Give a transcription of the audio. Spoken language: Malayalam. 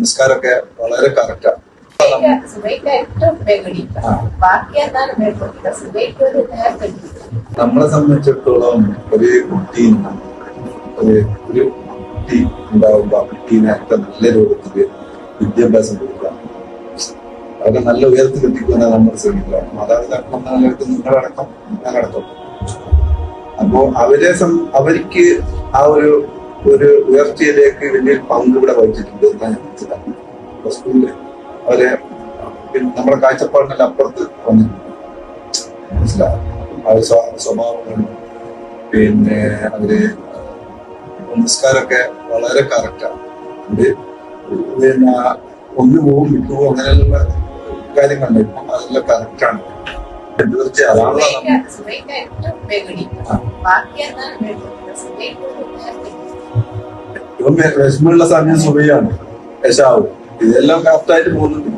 നിസ്കാരമൊക്കെ വളരെ കറക്റ്റാണ്. നമ്മളെ സംബന്ധിച്ചിടത്തോളം ഒരു കുട്ടി ഉണ്ടാവുമ്പോ ആ കുട്ടീനെ നല്ല രൂപത്തില് വിദ്യാഭ്യാസം കൊടുക്കുക, അവരെ നല്ല ഉയർത്തി എത്തിക്കുവാൻ നമ്മൾ ശ്രമിക്കുക. മാതാപിതാക്കൾ നിങ്ങളടക്കം ഞാനടക്കം. അപ്പോ അവർക്ക് ആ ഒരു ഉയർച്ചയിലേക്ക് വലിയൊരു പങ്ക് ഇവിടെ വഹിച്ചിട്ടുണ്ട് എന്നാണ് ഞാൻ മനസ്സിലാക്കുന്നത്. സ്കൂളില് അവരെ നമ്മുടെ കാഴ്ചപ്പാടിനെല്ലാം അപ്പുറത്ത് വന്നിട്ടുണ്ട്. മനസ്സിലാവും അവര് സ്വഭാവങ്ങളും പിന്നെ അവര് നിസ്കാരമൊക്കെ വളരെ കറക്റ്റാണ്. അത് പിന്നെ ഒന്ന് പോവും വിട്ടുപോകും അങ്ങനെയുള്ള കാര്യങ്ങളുണ്ട്. ഇപ്പം അതെല്ലാം കറക്റ്റാണ്. തീർച്ചയായും ഇപ്പം വിഷമമുള്ള സമയം സുബഹിയാണ്, യശാവും, ഇതെല്ലാം കറക്റ്റായിട്ട് പോകുന്നുണ്ട്.